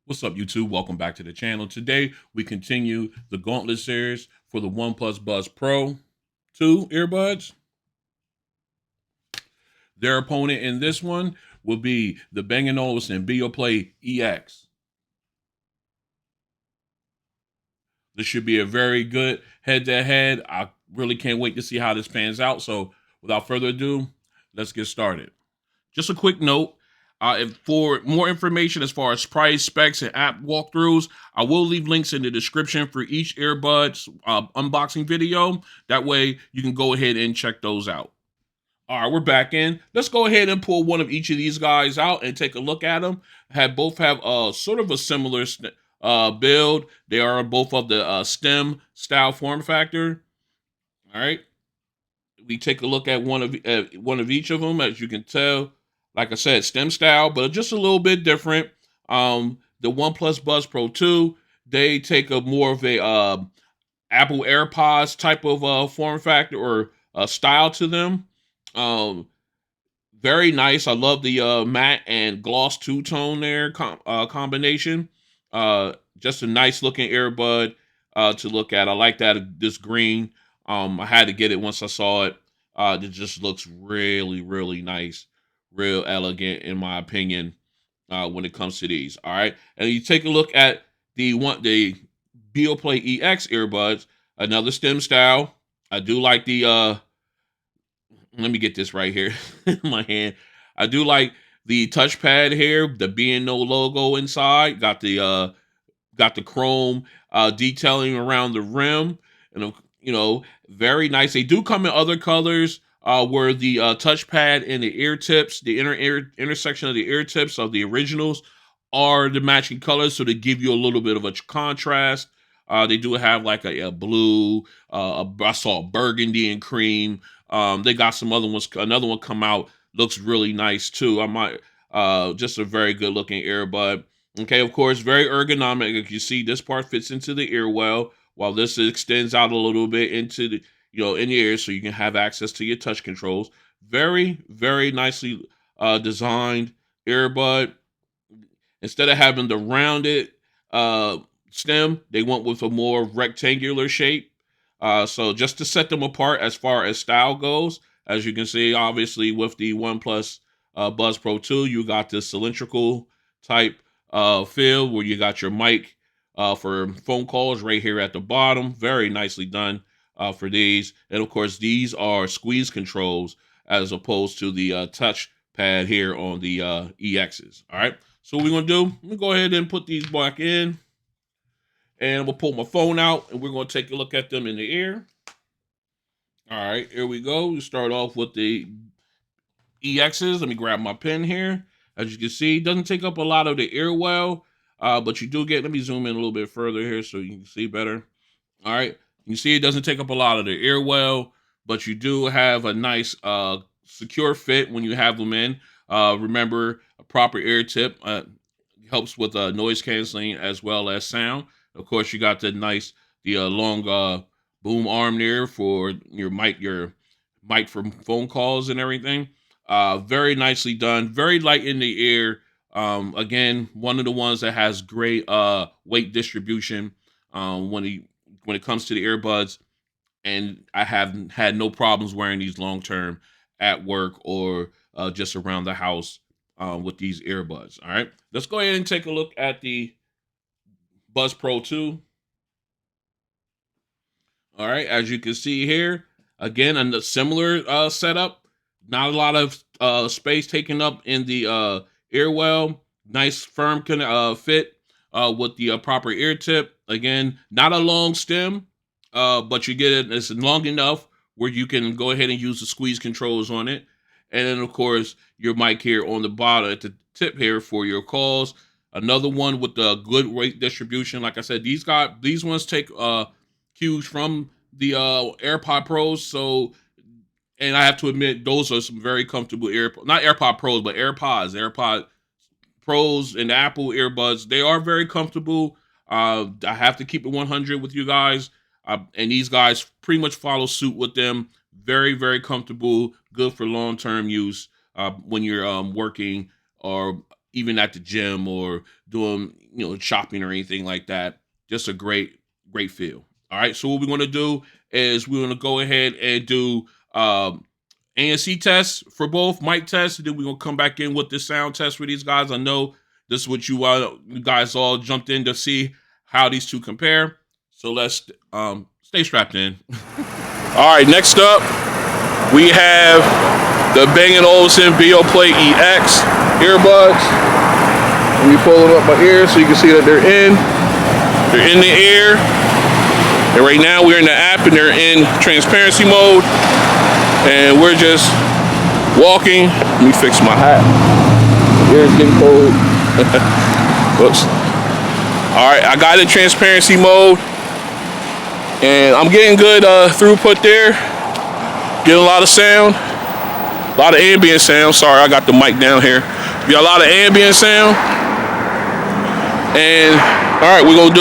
What's up, YouTube? Welcome back to the channel. Today, we continue the Gauntlet Series for the OnePlus Buds Pro 2 earbuds. Their opponent in this one will be the Bang Olufsen Beoplay EX. This should be a very good head-to-head. I really can't wait to see how this pans out. So, without further ado, let's get started. Just a quick note, if for more information as far as price, specs, and app walkthroughs, I will leave links in the description for each earbuds unboxing video. That way you can go ahead and check those out. All right, we're back in. Let's go ahead and pull one of each of these guys out and take a look at them. Both have sort of a similar build. They are both of the stem style form factor. All right, we take a look at one of each of them. As you can tell, like I said, stem style, but just a little bit different. The OnePlus Buds Pro 2, they take a more of a Apple AirPods type of form factor or style to them. Um, Very nice. I love the matte and gloss two-tone there combination. Just a nice looking earbud to look at. I like that this green. I had to get it once I saw it. It just looks really, really nice, real elegant in my opinion. When it comes to these, all right. And you take a look at the Beoplay EX earbuds, another stem style. I do like the let me get this right here in my hand. I do like the touchpad here, the B&O logo inside. Got the chrome detailing around the rim, and very nice. They do come in other colors. Where the touchpad and the ear tips, the intersection of the ear tips of the originals, are the matching colors, so they give you a little bit of a contrast. They do have like a blue, I saw burgundy and cream. They got some other ones. Another one come out, looks really nice too. I might just a very good looking earbud. Okay, of course, very ergonomic. Like you see, this part fits into the ear well, while this extends out a little bit into the in your ear, so you can have access to your touch controls. Very, very nicely designed earbud. Instead of having the rounded uh, stem, they went with a more rectangular shape. So just to set them apart as far as style goes, as you can see, obviously with the OnePlus Buds Pro 2, you got this cylindrical type feel where you got your mic for phone calls right here at the bottom. Very nicely done for these. And of course, these are squeeze controls as opposed to the touch pad here on the EXs. All right. So what we're going to do, I'm going to go ahead and put these back in. And we'll pull my phone out and we're going to take a look at them in the ear. All right, here we go. We start off with the EXs. Let me grab my pen here. As you can see, it doesn't take up a lot of the ear well, but you do get, let me zoom in a little bit further here so you can see better. All right, you see it doesn't take up a lot of the ear well, but you do have a nice secure fit when you have them in. Remember, a proper ear tip helps with noise canceling as well as sound. Of course, you got the long boom arm there for your mic for phone calls and everything. Very nicely done, very light in the ear. Again, one of the ones that has great weight distribution when it comes to the earbuds, and I have had no problems wearing these long term at work or just around the house with these earbuds. All right, let's go ahead and take a look at the Buds Pro 2. All right, as you can see here, again, a similar setup. Not a lot of space taken up in the ear well. Nice firm fit with the proper ear tip. Again, not a long stem, but you get it. It's long enough where you can go ahead and use the squeeze controls on it. And then, of course, your mic here on the bottom at the tip here for your calls. Another one with the good weight distribution. Like I said, these ones take cues from the AirPod Pros. So, and I have to admit, those are some very comfortable not AirPod Pros, but AirPod Pros and Apple earbuds. They are very comfortable. I have to keep it 100 with you guys. And these guys pretty much follow suit with them. Very, very comfortable, good for long-term use when you're working or even at the gym or doing, shopping or anything like that. Just a great feel. All right, so what we're going to do is we're going to go ahead and do ANC tests for both, mic tests, and then we're going to come back in with the sound test for these guys. I know this is what you guys all jumped in to see how these two compare. So let's stay strapped in. All right, next up, we have the Bang Olufsen Beoplay EX earbuds. Let me pull them up my ear so you can see that they're in the ear. And right now we're in the app and they're in transparency mode. And we're just walking. Let me fix my hat. My ear's getting cold. Whoops. All right, I got it in transparency mode. And I'm getting good throughput there. Getting a lot of sound. A lot of ambient sound. Sorry, I got the mic down here. We got a lot of ambient sound. And all right, we're gonna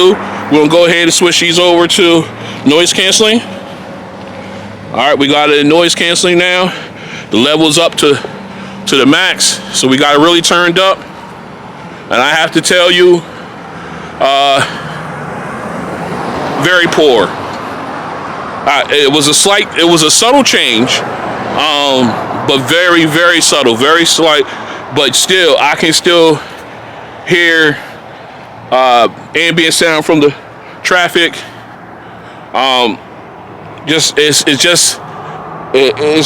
go ahead and switch these over to noise canceling. All right, we got it in noise canceling now. The level's up to the max, so we got it really turned up. And I have to tell you, very poor. It was a subtle change, but very, very subtle, very slight. But still, I can still hear ambient sound from the traffic. It's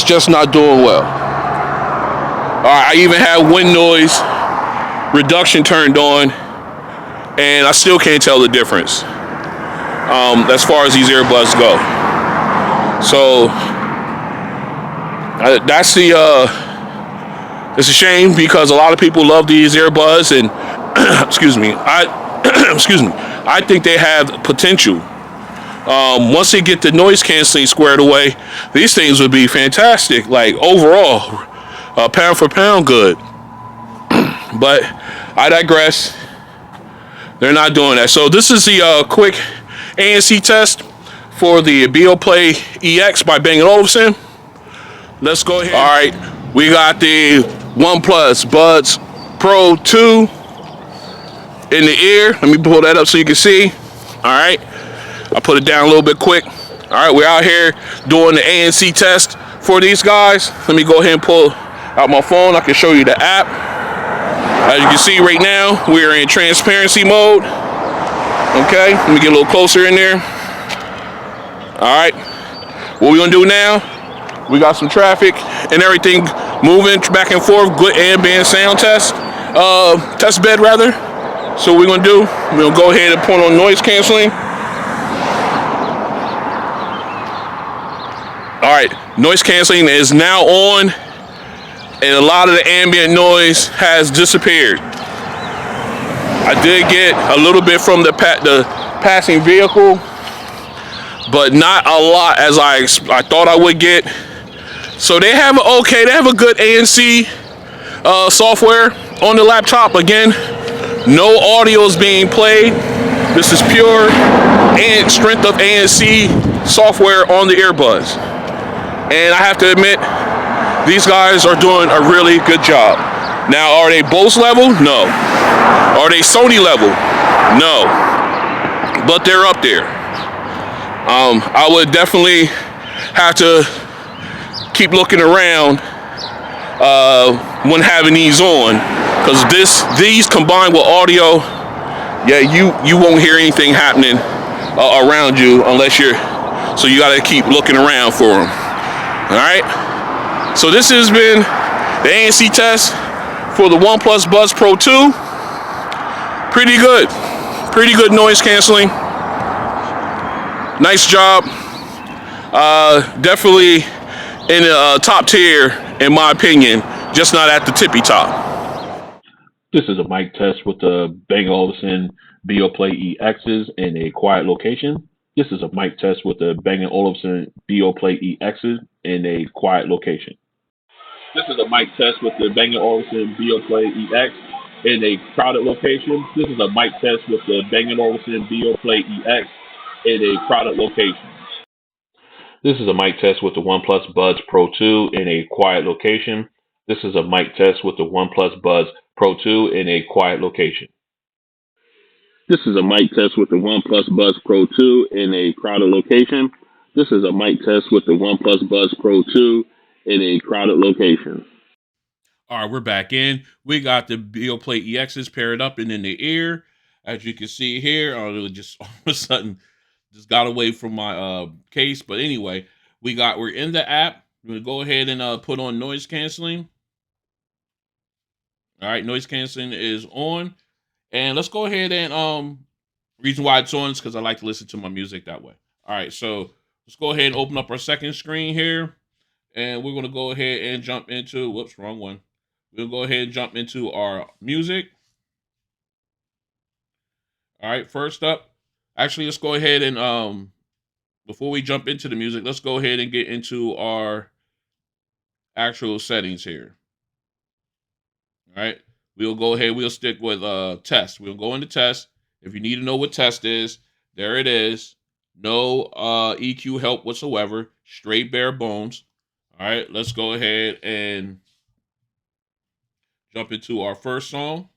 just not doing well. All right, I even have wind noise reduction turned on, and I still can't tell the difference as far as these earbuds go. So that's it's a shame because a lot of people love these earbuds, and I think they have potential. Once they get the noise canceling squared away, these things would be fantastic. Like overall, pound for pound good. But I digress. They're not doing that. So this is the quick ANC test for the Beoplay EX by Bang Olufsen. Let's go ahead. All right, we got the OnePlus Buds Pro 2 in the ear. Let me pull that up so you can see. All right, I put it down a little bit quick. All right, we're out here doing the ANC test for these guys. Let me go ahead and pull out my phone. I can show you the app. As you can see right now, we're in transparency mode. Okay, let me get a little closer in there. All right, what we're gonna do now, we got some traffic and everything moving back and forth, good ambient sound test bed rather. So what we're gonna do, we're gonna go ahead and put on noise canceling. All right, noise canceling is now on, and a lot of the ambient noise has disappeared. I did get a little bit from the passing vehicle, but not a lot as I thought I would get. So they have a good ANC software on the laptop. Again, no audio is being played. This is pure and strength of ANC software on the earbuds. And I have to admit, these guys are doing a really good job. Now, are they Bose level? No. Are they Sony level? No. But they're up there. I would definitely have to keep looking around when having these on, because these combined with audio, yeah, you won't hear anything happening around you unless so you got to keep looking around for them. All right. So this has been the ANC test for the OnePlus Buds Pro 2. Pretty good noise canceling. Nice job. Definitely in the top tier, in my opinion, just not at the tippy top. This is a mic test with the Bang Olufsen Beoplay EXs in a quiet location. This is a mic test with the Bang Olufsen Beoplay EXs in a quiet location. This is a mic test with the Bang Olufsen Beoplay EX in a crowded location. This is a mic test with the Bang Olufsen Beoplay EX in a crowded location. This is a mic test with the OnePlus Buds Pro 2 in a quiet location. This is a mic test with the OnePlus Buds Pro 2 in a quiet location. This is a mic test with the OnePlus Buds Pro 2 in a crowded location. This is a mic test with the OnePlus Buds Pro 2 in a crowded location. All right, we're back in. We got the Beoplay EXs paired up and in the ear. As you can see here, it just all of a sudden just got away from my case. But anyway, we're in the app. We're gonna go ahead and put on noise canceling. All right, noise canceling is on. And let's go ahead and reason why it's on is because I like to listen to my music that way. All right, so let's go ahead and open up our second screen here. And we're gonna go ahead and jump into whoops, wrong one. We'll go ahead and jump into our music. All right, first up, actually, let's go ahead and before we jump into the music, let's go ahead and get into our actual settings here. All right, we'll go ahead. We'll stick with test. We'll go into test. If you need to know what test is, there it is. No EQ help whatsoever. Straight bare bones. All right, let's go ahead and jump into our first song.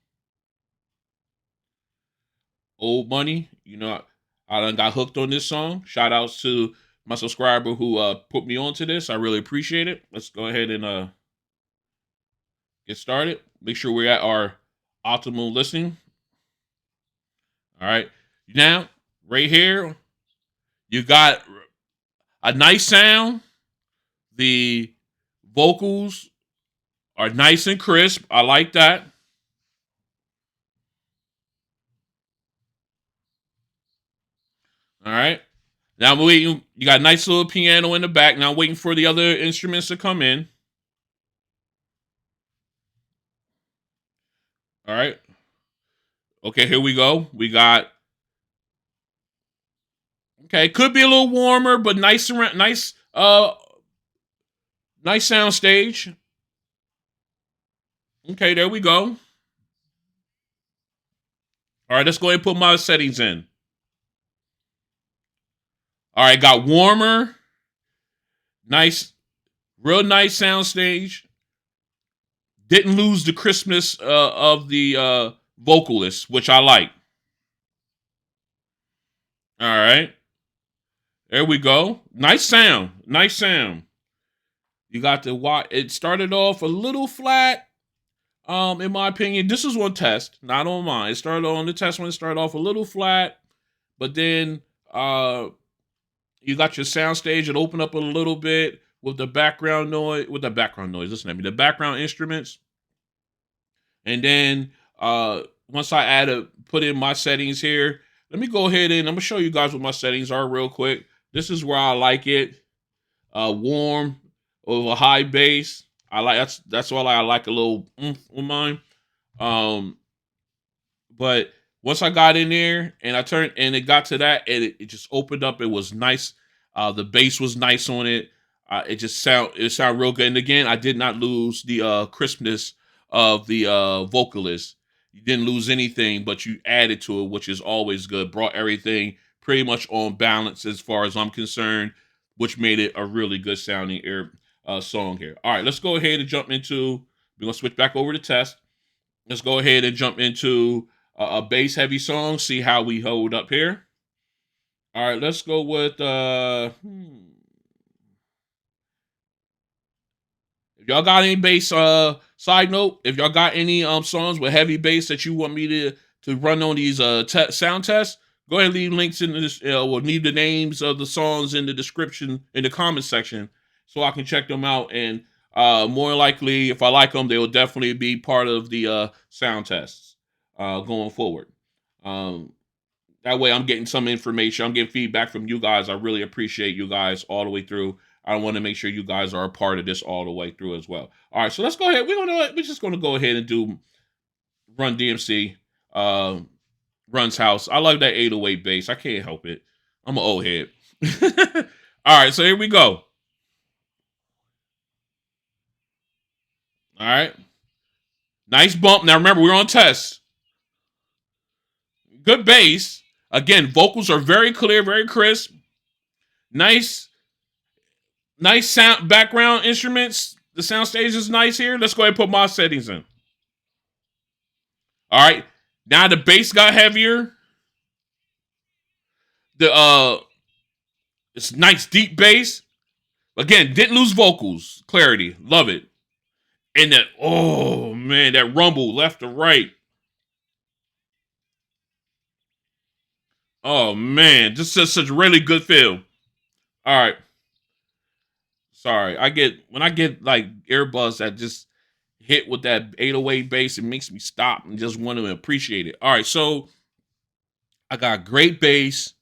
Old Money. You know, I done got hooked on this song. Shout outs to my subscriber who put me onto this. I really appreciate it. Let's go ahead and get started. Make sure we're at our optimal listening. All right. Now, right here, you got a nice sound. The vocals are nice and crisp. I like that. All right. Now I'm waiting. You got a nice little piano in the back. Now I'm waiting for the other instruments to come in. All right. Okay, here we go. We got okay. Could be a little warmer, but nice around, nice sound stage. Okay, there we go. All right, let's go ahead and put my settings in. All right, got warmer, nice, real nice sound stage. Didn't lose the crispness of the vocalist, which I like. All right, there we go. Nice sound, nice sound. You got the watch. It started off a little flat. In my opinion, this is on test, not on mine. It started on the test when it started off a little flat, but then you got your sound stage. It opened up a little bit with the background noise. Listen to me. The background instruments, and then once I put in my settings here. Let me go ahead and I'm gonna show you guys what my settings are real quick. This is where I like it. Warm with a high bass. That's all I like a little oomph on mine. Um, but once I got in there and I turned and it got to that and it just opened up. It was nice. The bass was nice on it. It sound real good. And again, I did not lose the crispness of the vocalist. You didn't lose anything, but you added to it, which is always good. Brought everything pretty much on balance as far as I'm concerned, which made it a really good sounding song here. All right, let's go ahead and jump into. We're gonna switch back over to test. Let's go ahead and jump into a bass heavy song. See how we hold up here. All right, let's go with. If y'all got any bass, side note, if y'all got any songs with heavy bass that you want me to run on these sound tests, go ahead and leave links in this. We'll leave the names of the songs in the description in the comment section, so I can check them out. And more likely, if I like them, they will definitely be part of the sound tests going forward. That way, I'm getting some information. I'm getting feedback from you guys. I really appreciate you guys all the way through. I want to make sure you guys are a part of this all the way through as well. All right, so let's go ahead. We're just gonna go ahead and do Run DMC, Run's House. I love that 808 bass. I can't help it. I'm an old head. All right, so here we go. All right, nice bump. Now remember, we're on test. Good bass. Again, vocals are very clear, very crisp. Nice sound background instruments. The sound stage is nice here. Let's go ahead and put my settings in. All right. Now the bass got heavier. The it's nice deep bass. Again, didn't lose vocals. Clarity. Love it. And that, oh man, that rumble left to right. Oh man, just such a really good feel. All right. Sorry. When I get like earbuds that just hit with that 808 bass, it makes me stop and just want to appreciate it. All right, so I got great bass.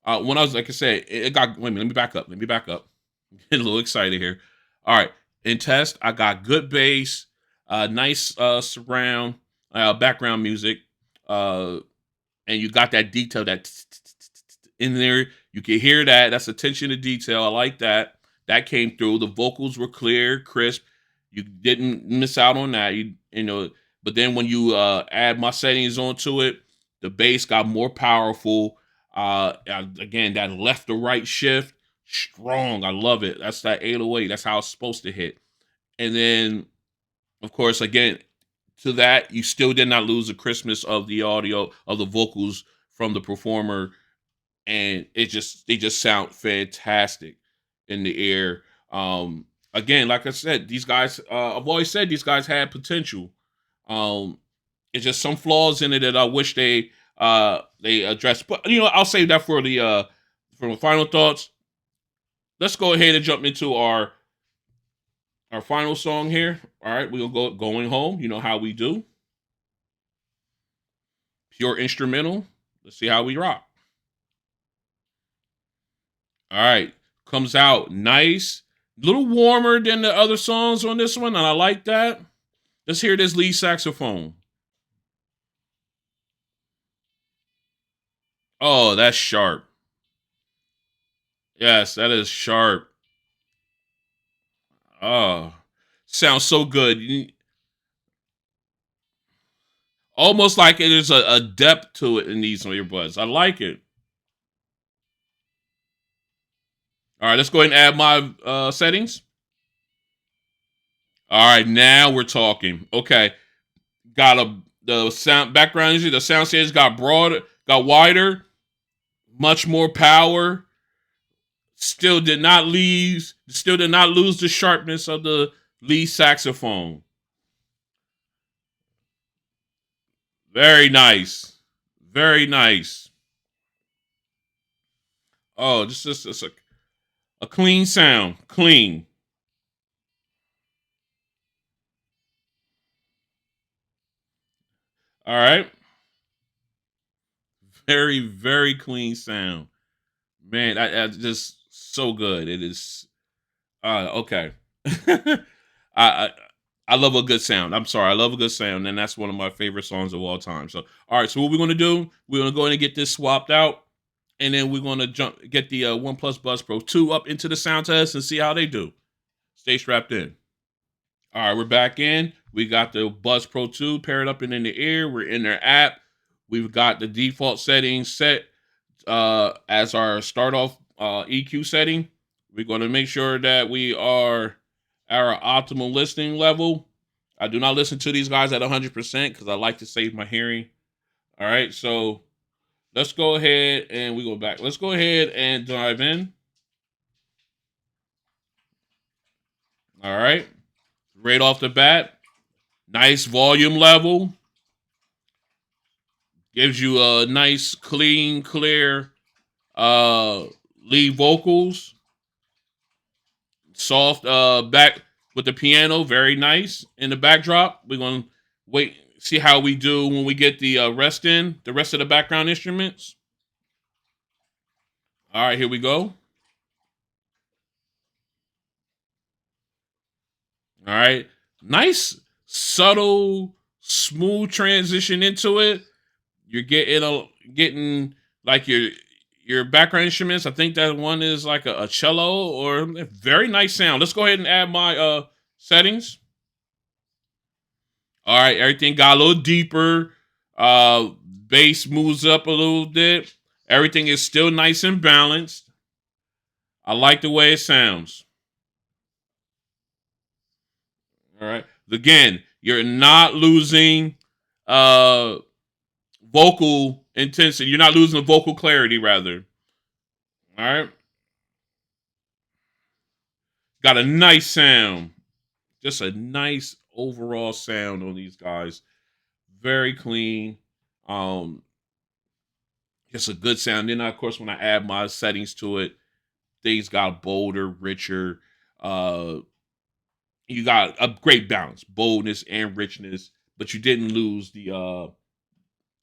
When I was like I said, it got wait a minute, let me back up. Let me back up. I'm getting a little excited here. All right. In test, I got good bass, nice surround, background music, and you got that detail that in there. You can hear that. That's attention to detail. I like that. That came through. The vocals were clear, crisp. You didn't miss out on that. You know, but then when you add my settings onto it, the bass got more powerful. Again, that left to right shift, strong. I love it. That's that 808. That's how it's supposed to hit. And then, of course, again, to that, you still did not lose the crispness of the audio of the vocals from the performer, and they just sound fantastic in the ear. Again, like I said, these guys, I've always said these guys had potential. Um, it's just some flaws in it that I wish they addressed. But you know, I'll save that for the final thoughts. Let's go ahead and jump into our final song here. All right, we'll go going home. You know how we do. Pure instrumental. Let's see how we rock. All right, comes out nice, a little warmer than the other songs on this one, and I like that. Let's hear this lead saxophone. Oh, that's sharp. Yes, that is sharp. Oh, sounds so good. Almost like there's a depth to it in these earbuds. I like it. All right, let's go ahead and add my settings. All right, now we're talking. Okay, got the sound background music. The sound stage got broader, got wider, much more power. Still did not lose the sharpness of the lead saxophone. Very nice. Very nice. Oh, just a clean sound. Clean. All right. Very, very clean sound. Man, I just so good. It is okay. I I love a good sound. I'm sorry, I love a good sound, and that's one of my favorite songs of all time. So, all right, so what we're gonna do? We're gonna go ahead and get this swapped out, and then we're gonna get the OnePlus Buds Pro 2 up into the sound test and see how they do. Stay strapped in. All right, we're back in. We got the Buds Pro 2 paired up and in the ear. We're in their app. We've got the default settings set as our start off EQ setting. We're going to make sure that we are our optimal listening level. I do not listen to these guys at 100% because I like to save my hearing. All right, so let's go ahead and we go back. Let's go ahead and dive in. All right, right off the bat, nice volume level. Gives you a nice, clean, clear lead vocals. Soft back with the piano, very nice in the backdrop. We're gonna wait, see how we do when we get the the rest of the background instruments. All right, here we go. All right, nice, subtle, smooth transition into it. You're getting like your background instruments. I think that one is like a cello or a very nice sound. Let's go ahead and add my settings. All right, everything got a little deeper. Bass moves up a little bit. Everything is still nice and balanced. I like the way it sounds. All right. Again, you're not losing uh vocal intensity. You're not losing the vocal clarity, rather. All right. Got a nice sound. Just a nice overall sound on these guys. Very clean. Um, just a good sound. Then, of course, when I add my settings to it, things got bolder, richer. Uh, you got a great balance, boldness and richness, but you didn't lose the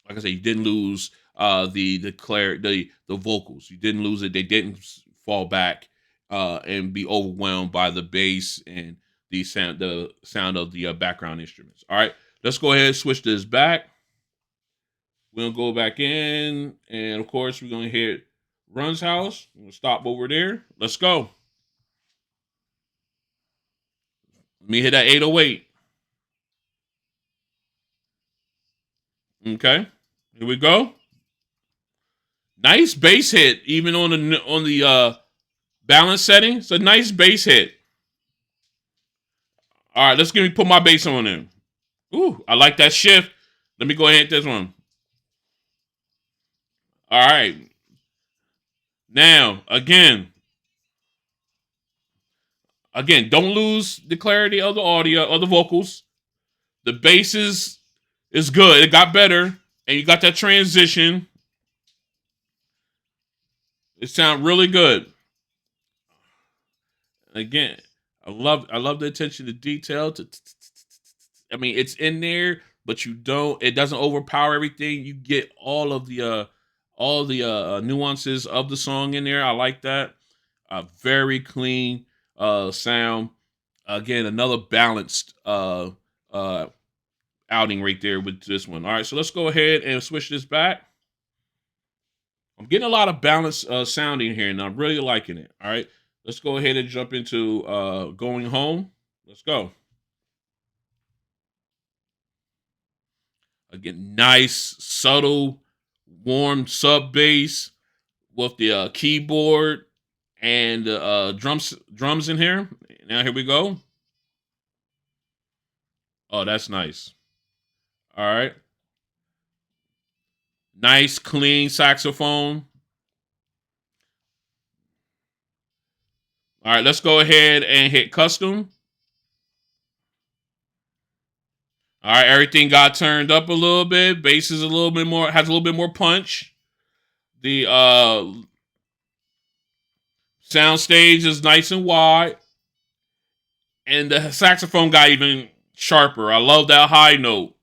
like I said, you didn't lose the vocals. You didn't lose it. They didn't fall back and be overwhelmed by the bass and the sound of the background instruments. All right, let's go ahead and switch this back. We're gonna go back in, and of course, we're gonna hit Run's house. We're gonna stop over there. Let's go. Let me hit that 808. Okay, here we go. Nice bass hit, even on the balance setting. It's a nice bass hit. All right, let's give me put my bass on there. Ooh, I like that shift. Let me go ahead and hit this one. All right. Now, again, don't lose the clarity of the audio of the vocals. The bass is good. It got better, and you got that transition. It sounds really good. Again, I love the attention to detail. I mean, it's in there, but you don't. It doesn't overpower everything. You get all the nuances of the song in there. I like that. Very clean sound. Again, another balanced uh, outing right there with this one. All right, so let's go ahead and switch this back. I'm getting a lot of balanced sounding here, and I'm really liking it. All right, let's go ahead and jump into Going Home. Let's go. Again, nice, subtle, warm sub bass with the keyboard and drums in here. Now here we go. Oh, that's nice. All right, nice, clean saxophone. All right, let's go ahead and hit custom. All right, everything got turned up a little bit. Bass is a little bit more, has a little bit more punch. The sound stage is nice and wide, and the saxophone got even sharper. I love that high note.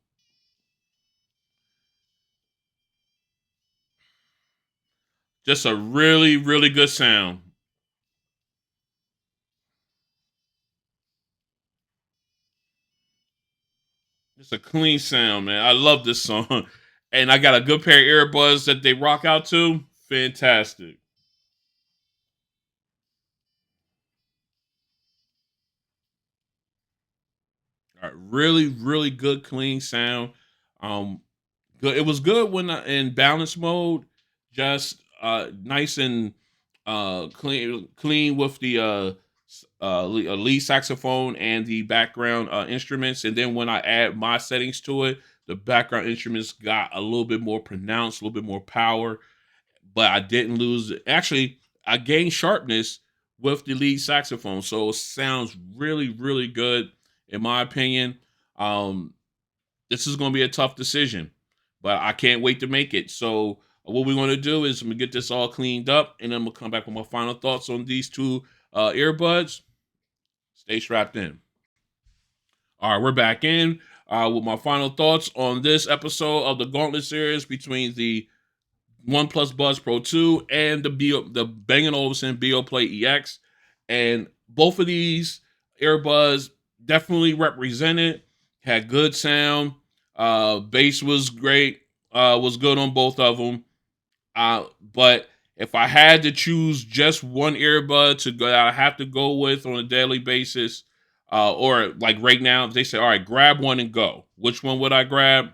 Just a really, really good sound. Just a clean sound, man. I love this song. And I got a good pair of earbuds that they rock out to. Fantastic. All right, really, really good, clean sound. Um, good. It was good when in balance mode. Just nice and clean with the lead saxophone and the background instruments. And then when I add my settings to it, the background instruments got a little bit more pronounced, a little bit more power. But I didn't lose. Actually, I gained sharpness with the lead saxophone, so it sounds really, really good in my opinion. Um, this is going to be a tough decision, but I can't wait to make it. So what we're going to do is I'm going to get this all cleaned up, and then we'll come back with my final thoughts on these two earbuds. Stay strapped in. All right, we're back in with my final thoughts on this episode of the Gauntlet Series between the OnePlus Buds Pro 2 and the Bang Olufsen Beoplay EX. And both of these earbuds definitely represented, had good sound. Bass was great, was good on both of them. But if I had to choose just one earbud to go, I have to go with on a daily basis, or like right now, if they say, all right, grab one and go. Which one would I grab?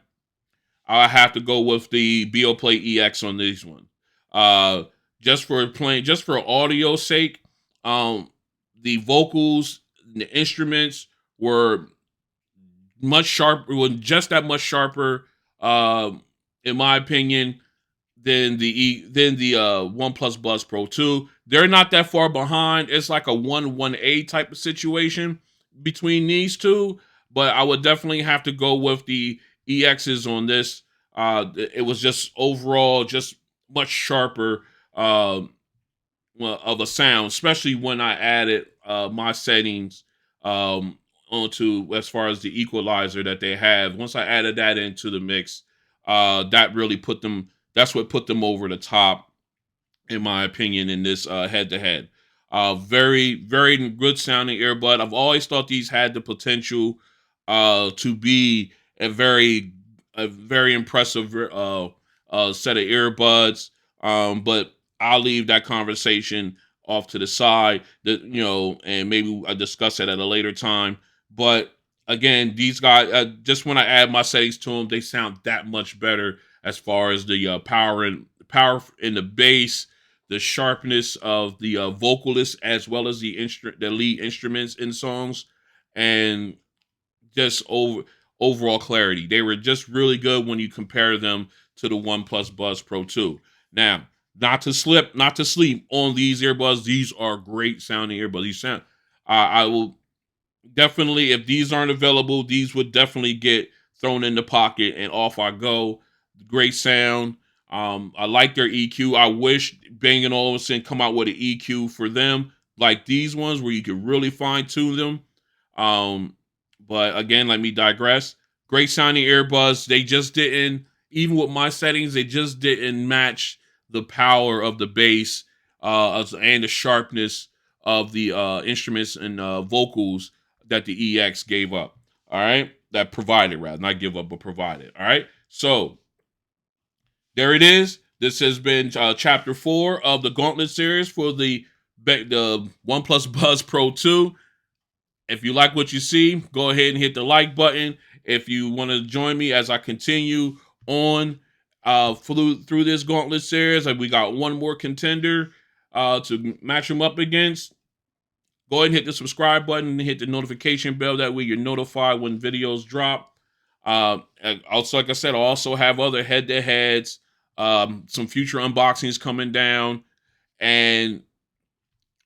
I have to go with the Beoplay EX on this one. Uh, just for audio sake, the vocals, the instruments were much sharper, were just that much sharper in my opinion, than the OnePlus Buds Pro 2. They're not that far behind. It's like a 1-1A type of situation between these two, but I would definitely have to go with the EXs on this. It was just overall just much sharper of a sound, especially when I added my settings onto as far as the equalizer that they have. Once I added that into the mix, that really put them. That's what put them over the top, in my opinion, in this head to head. Very, very good sounding earbud. I've always thought these had the potential to be a very impressive set of earbuds. But I'll leave that conversation off to the side. That and maybe I discuss it at a later time. But again, these guys, just when I add my settings to them, they sound that much better as far as the power in the bass, the sharpness of the vocalists, as well as the lead instruments in songs, and just overall clarity. They were just really good when you compare them to the OnePlus Buds Pro 2. Now, not to sleep on these earbuds. These are great sounding earbuds. These sound. I will definitely, if these aren't available, these would definitely get thrown in the pocket and off I go. Great sound. I like their EQ. I wish Bang & Olufsen come out with an EQ for them like these ones where you could really fine tune them. But again, let me digress. Great sounding earbuds. They just didn't, even with my settings, they just didn't match the power of the bass and the sharpness of the instruments and vocals that the EX gave up. All right, that provided, rather not give up, but provided. All right, so there it is. This has been chapter 4 of the Gauntlet Series for the OnePlus Buds Pro 2. If you like what you see, go ahead and hit the like button. If you want to join me as I continue on through this Gauntlet Series, we got one more contender to match them up against. Go ahead and hit the subscribe button and hit the notification bell. That way you're notified when videos drop. Also, like I said, I also have other head-to-heads, some future unboxings coming down, and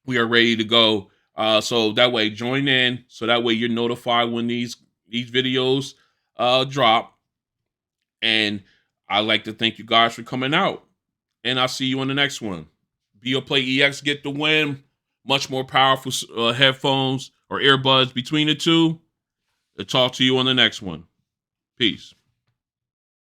we are ready to go. So that way, join in. So that way you're notified when these videos drop. And I'd like to thank you guys for coming out. And I'll see you on the next one. Beoplay EX get the win. Much more powerful headphones or earbuds between the two. I'll talk to you on the next one. Peace.